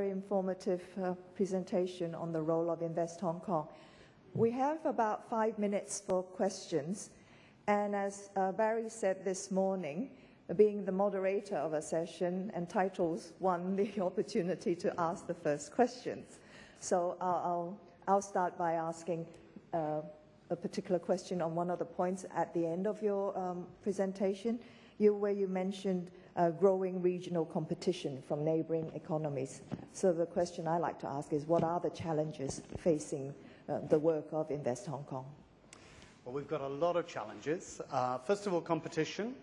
Very informative presentation on the role of Invest Hong Kong. We have about 5 minutes for questions, and as Barry said this morning, being the moderator of a session entitles one the opportunity to ask the first questions. So I'll start by asking a particular question on one of the points at the end of your presentation, where you mentioned growing regional competition from neighboring economies. So the question I like to ask is, what are the challenges facing the work of Invest Hong Kong? Well, we've got a lot of challenges. First of all, competition.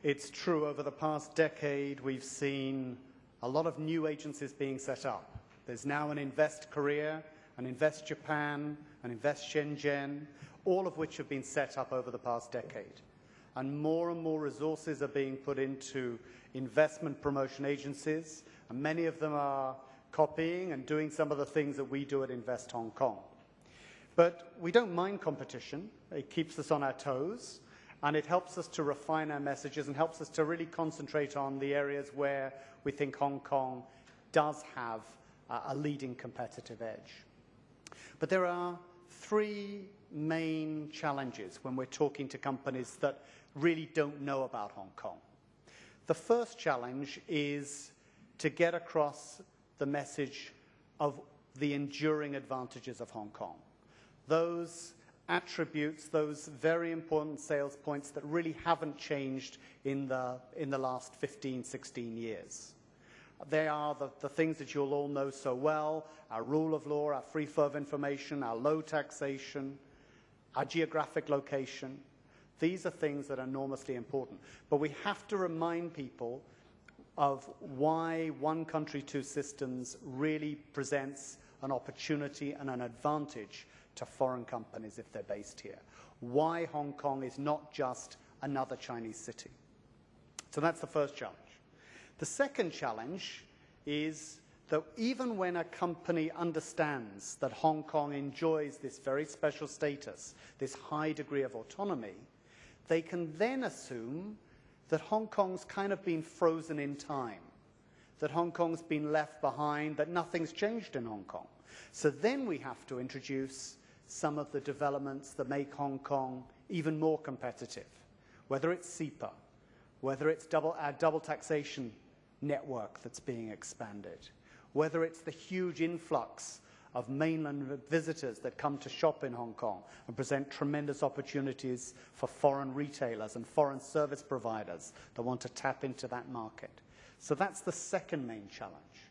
It's true, over the past decade, we've seen a lot of new agencies being set up. There's now an Invest Korea, an Invest Japan, an Invest Shenzhen, all of which have been set up over the past decade. And more resources are being put into investment promotion agencies, and many of them are copying and doing some of the things that we do at Invest Hong Kong. But we don't mind competition. It keeps us on our toes, and it helps us to refine our messages and helps us to really concentrate on the areas where we think Hong Kong does have a leading competitive edge. But there are three main challenges when we're talking to companies that really don't know about Hong Kong. The first challenge is to get across the message of the enduring advantages of Hong Kong. Those attributes, those very important sales points that really haven't changed in the last 15, 16 years. They are the things that you'll all know so well: our rule of law, our free flow of information, our low taxation, our geographic location. These are things that are enormously important. But we have to remind people of why one country, two systems really presents an opportunity and an advantage to foreign companies if they're based here. Why Hong Kong is not just another Chinese city. So that's the first challenge. The second challenge is that even when a company understands that Hong Kong enjoys this very special status, this high degree of autonomy, they can then assume that Hong Kong's kind of been frozen in time, that Hong Kong's been left behind, that nothing's changed in Hong Kong. So then we have to introduce some of the developments that make Hong Kong even more competitive, whether it's CEPA, whether it's our double taxation network that's being expanded, whether it's the huge influx of mainland visitors that come to shop in Hong Kong and present tremendous opportunities for foreign retailers and foreign service providers that want to tap into that market. So that's the second main challenge.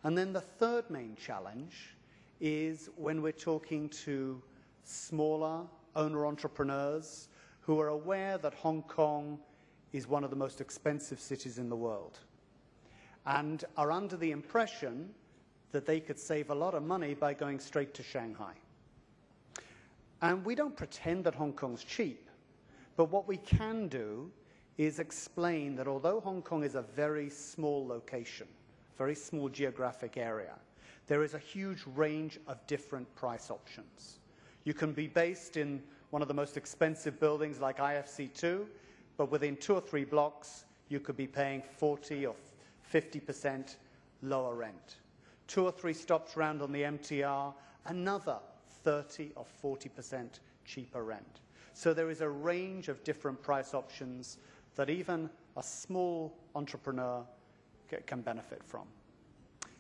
And then the third main challenge is when we're talking to smaller owner-entrepreneurs who are aware that Hong Kong is one of the most expensive cities in the world, and are under the impression that they could save a lot of money by going straight to Shanghai. And we don't pretend that Hong Kong's cheap, but what we can do is explain that although Hong Kong is a very small location, very small geographic area, there is a huge range of different price options. You can be based in one of the most expensive buildings like IFC2, but within 2 or 3 blocks, you could be paying 40 or 50% lower rent. 2 or 3 stops round on the MTR, another 30 or 40% cheaper rent. So there is a range of different price options that even a small entrepreneur can benefit from.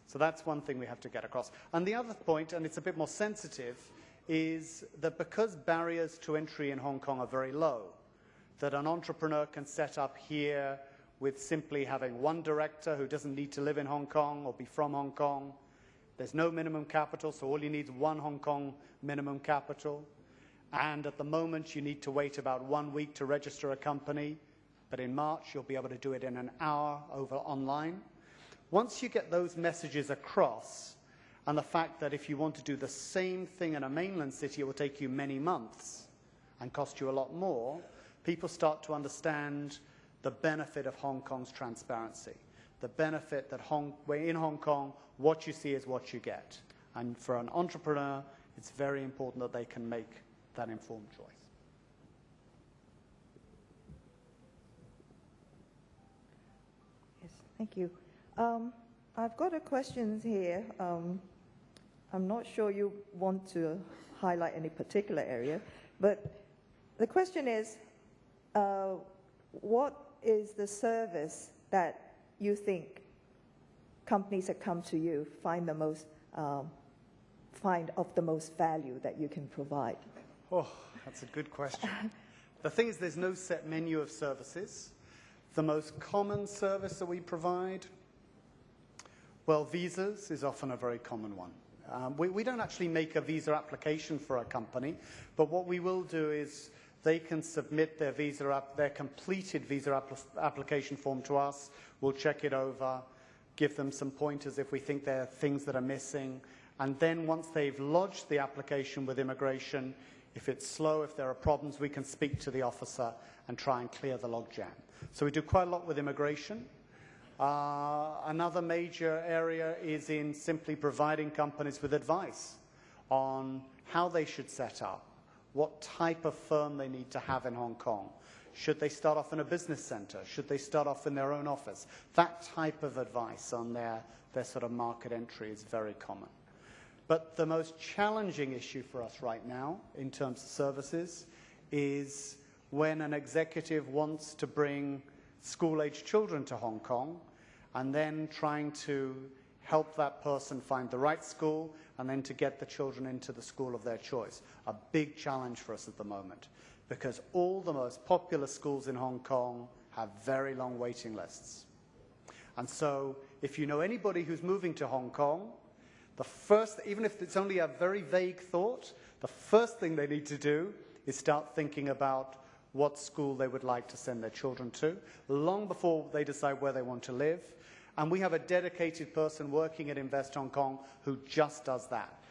So that's one thing we have to get across. And the other point, and it's a bit more sensitive, is that because barriers to entry in Hong Kong are very low, that an entrepreneur can set up here with simply having one director who doesn't need to live in Hong Kong or be from Hong Kong. There's no minimum capital, so all you need is one Hong Kong minimum capital. And at the moment, you need to wait about 1 week to register a company. But in March, you'll be able to do it in an hour over online. Once you get those messages across, and the fact that if you want to do the same thing in a mainland city, it will take you many months and cost you a lot more, people start to understand the benefit of Hong Kong's transparency, the benefit that in Hong Kong, what you see is what you get. And for an entrepreneur, it's very important that they can make that informed choice. Yes, thank you. I've got a question here. I'm not sure you want to highlight any particular area, but the question is, what is the service that you think companies that come to you find the most find of the most value that you can provide? Oh, that's a good question. The thing is, there's no set menu of services. The most common service that we provide, well, visas is often a very common one. We don't actually make a visa application for a company, but what we will do is they can submit their their completed visa application form to us. We'll check it over, give them some pointers if we think there are things that are missing, and then once they've lodged the application with immigration, if it's slow, if there are problems, we can speak to the officer and try and clear the logjam. So we do quite a lot with immigration. Another major area is in simply providing companies with advice on how they should set up, what type of firm they need to have in Hong Kong. Should they start off in a business center? Should they start off in their own office? That type of advice on their sort of market entry is very common. But the most challenging issue for us right now in terms of services is when an executive wants to bring school-age children to Hong Kong and then trying to help that person find the right school and then to get the children into the school of their choice. A big challenge for us at the moment because all the most popular schools in Hong Kong have very long waiting lists. And so if you know anybody who's moving to Hong Kong, the first, even if it's only a very vague thought, the first thing they need to do is start thinking about what school they would like to send their children to, long before they decide where they want to live. And we have a dedicated person working at Invest Hong Kong who just does that.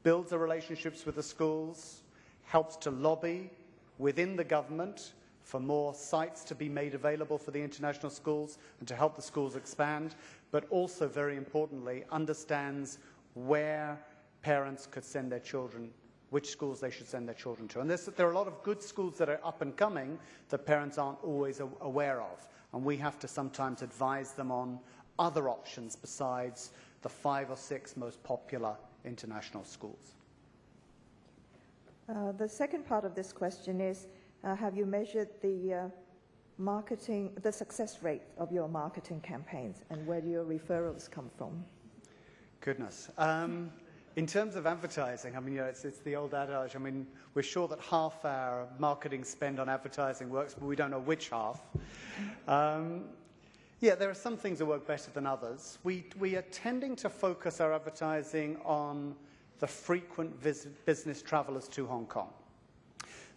Builds the relationships with the schools, helps to lobby within the government for more sites to be made available for the international schools and to help the schools expand, but also, very importantly, understands where parents could send their children, which schools they should send their children to. And there are a lot of good schools that are up and coming that parents aren't always aware of. And we have to sometimes advise them on other options besides the 5 or 6 most popular international schools. The second part of this question is, have you measured the success rate of your marketing campaigns, and where do your referrals come from? Goodness. In terms of advertising, I mean, you know, it's the old adage. I mean, we're sure that half our marketing spend on advertising works, but we don't know which half. Yeah, there are some things that work better than others. We are tending to focus our advertising on the frequent business travelers to Hong Kong.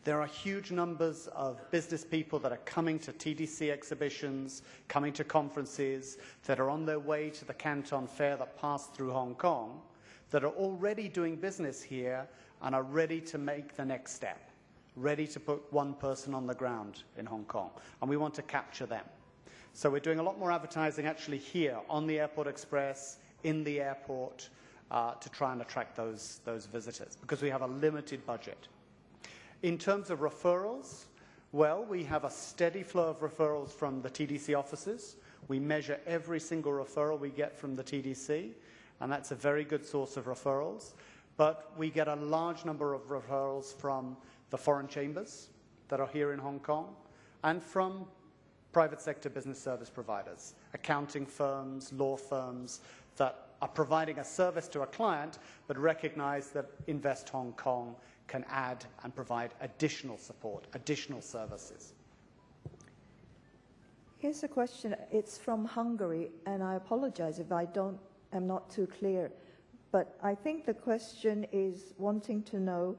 There are huge numbers of business people that are coming to TDC exhibitions, coming to conferences, that are on their way to the Canton Fair that pass through Hong Kong, that are already doing business here and are ready to make the next step, ready to put one person on the ground in Hong Kong. And we want to capture them. So we're doing a lot more advertising actually here on the Airport Express, in the airport, to try and attract those visitors, because we have a limited budget. In terms of referrals, well, we have a steady flow of referrals from the TDC offices. We measure every single referral we get from the TDC, and that's a very good source of referrals. But we get a large number of referrals from the foreign chambers that are here in Hong Kong, and from private sector business service providers, accounting firms, law firms that are providing a service to a client, but recognize that Invest Hong Kong can add and provide additional support, additional services. Here's a question. It's from Hungary, and I apologize if I'm not too clear. But I think the question is wanting to know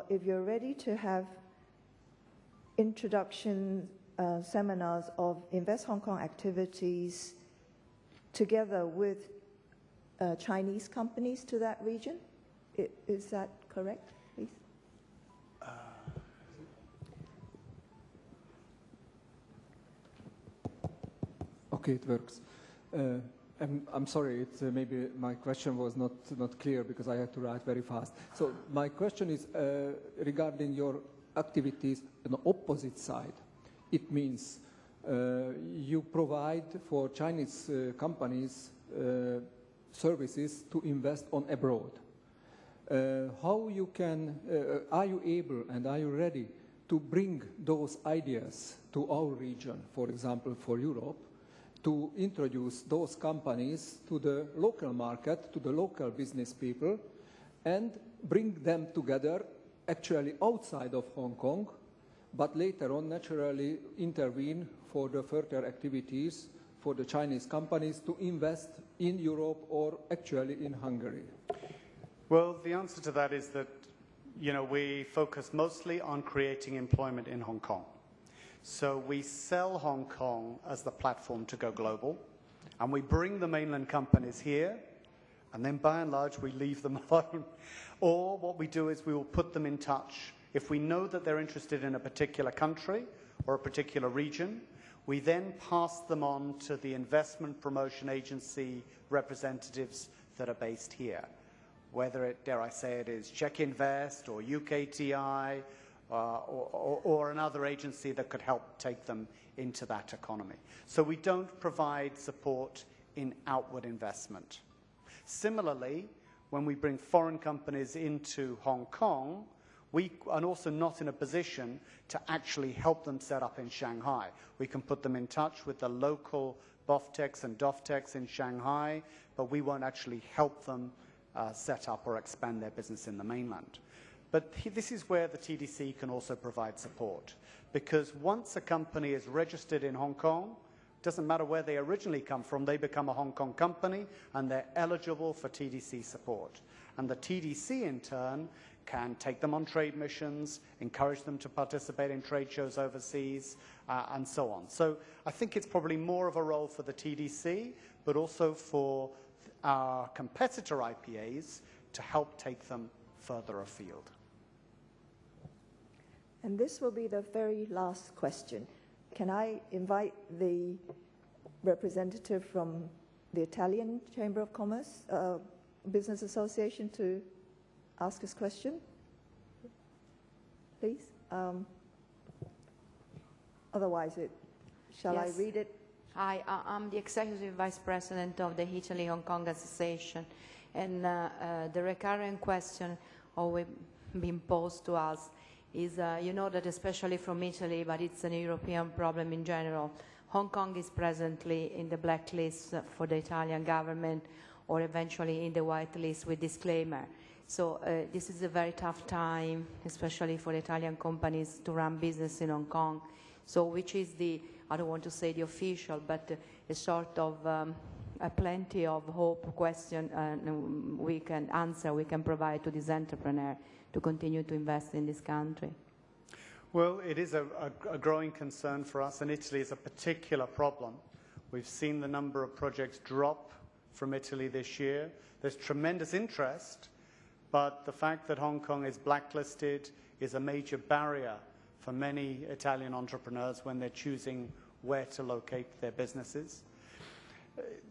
if you're ready to have introduction seminars of Invest Hong Kong activities together with Chinese companies to that region. Is that correct, please? Okay, it works. I'm sorry, maybe my question was not clear because I had to write very fast. So my question is regarding your activities on the opposite side. It means you provide for Chinese companies services to invest on abroad. How you can, are you able and are you ready to bring those ideas to our region, for example, for Europe, to introduce those companies to the local market, to the local business people, and bring them together actually outside of Hong Kong, but later on naturally intervene for the further activities for the Chinese companies to invest in Europe or actually in Hungary? Well, the answer to that is that, we focus mostly on creating employment in Hong Kong. So we sell Hong Kong as the platform to go global, and we bring the mainland companies here, and then by and large we leave them alone. Or what we do is we will put them in touch. If we know that they're interested in a particular country or a particular region, we then pass them on to the investment promotion agency representatives that are based here. Whether it, dare I say it, is Czech Invest or UKTI or another agency that could help take them into that economy. So we don't provide support in outward investment. Similarly, when we bring foreign companies into Hong Kong, we are also not in a position to actually help them set up in Shanghai. We can put them in touch with the local BOFTECs and DOFTECs in Shanghai, but we won't actually help them set up or expand their business in the mainland. But this is where the TDC can also provide support, because once a company is registered in Hong Kong, doesn't matter where they originally come from, they become a Hong Kong company and they're eligible for TDC support. And the TDC in turn can take them on trade missions, encourage them to participate in trade shows overseas, and so on. So I think it's probably more of a role for the TDC, but also for our competitor IPAs to help take them further afield. And this will be the very last question. Can I invite the representative from the Italian Chamber of Commerce Business Association to ask his question, please? Otherwise, shall Yes. I read it? Hi, I'm the Executive Vice President of the Italy-Hong Kong Association, and the recurrent question always been posed to us is, you know that especially from Italy, but it's an European problem in general, Hong Kong is presently in the blacklist for the Italian government or eventually in the white list with disclaimer. So this is a very tough time, especially for Italian companies to run business in Hong Kong. So which is the, I don't want to say the official, but a sort of a plenty of hope question we can answer, we can provide to this entrepreneur to continue to invest in this country? Well, it is a growing concern for us, and Italy is a particular problem. We've seen the number of projects drop from Italy this year. There's tremendous interest, but the fact that Hong Kong is blacklisted is a major barrier for many Italian entrepreneurs when they're choosing where to locate their businesses.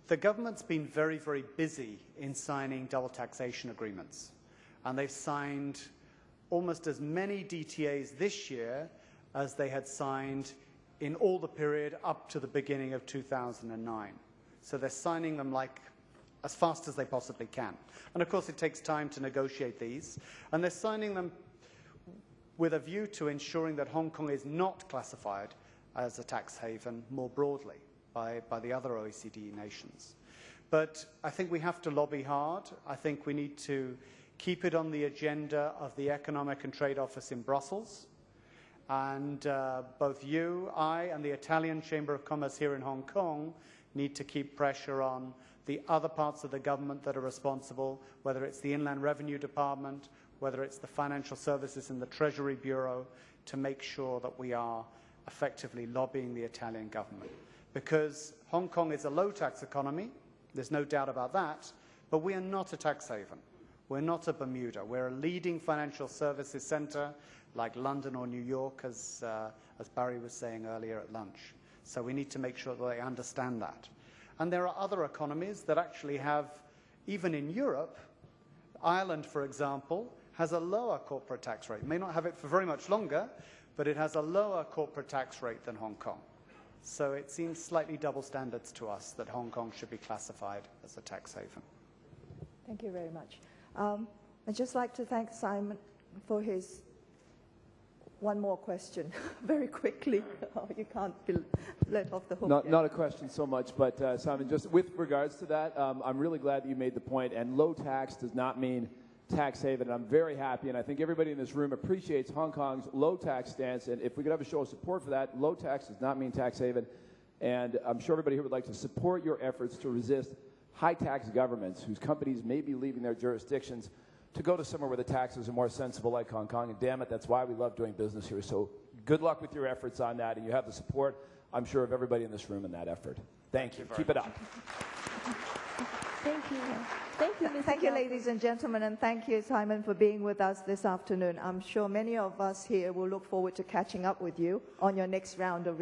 The government's been very, very busy in signing double taxation agreements, and they've signed almost as many DTAs this year as they had signed in all the period up to the beginning of 2009. So they're signing them like as fast as they possibly can. And of course it takes time to negotiate these, and they're signing them with a view to ensuring that Hong Kong is not classified as a tax haven more broadly by the other OECD nations. But I think we have to lobby hard. I think we need to keep it on the agenda of the Economic and Trade Office in Brussels. And both you, I, and the Italian Chamber of Commerce here in Hong Kong need to keep pressure on the other parts of the government that are responsible, whether it's the Inland Revenue Department, whether it's the Financial Services and the Treasury Bureau, to make sure that we are effectively lobbying the Italian government. Because Hong Kong is a low-tax economy, there's no doubt about that, but we are not a tax haven. We're not a Bermuda. We're a leading financial services center like London or New York, as Barry was saying earlier at lunch. So we need to make sure that they understand that. And there are other economies that actually have, even in Europe, Ireland, for example, has a lower corporate tax rate. It may not have it for very much longer, but it has a lower corporate tax rate than Hong Kong. So it seems slightly double standards to us that Hong Kong should be classified as a tax haven. Thank you very much. I'd just like to thank Simon for his one more question, very quickly. Oh, you can't be let off the hook. Not a question so much, but Simon, just with regards to that, I'm really glad that you made the point, and low tax does not mean tax haven, and I'm very happy, and I think everybody in this room appreciates Hong Kong's low tax stance, and if we could have a show of support for that, low tax does not mean tax haven, and I'm sure everybody here would like to support your efforts to resist high tax governments whose companies may be leaving their jurisdictions to go to somewhere where the taxes are more sensible like Hong Kong, and damn it, that's why we love doing business here. So good luck with your efforts on that, and you have the support, I'm sure, of everybody in this room in that effort. Thank you. Keep it up. Thank you. Thank you, Mr. Thank you, Galpin. ladies and gentlemen, and thank you, Simon, for being with us this afternoon. I'm sure many of us here will look forward to catching up with you on your next round of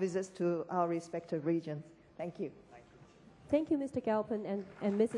visits to our respective regions. Thank you. Thank you, Mr. Galpin and Mrs.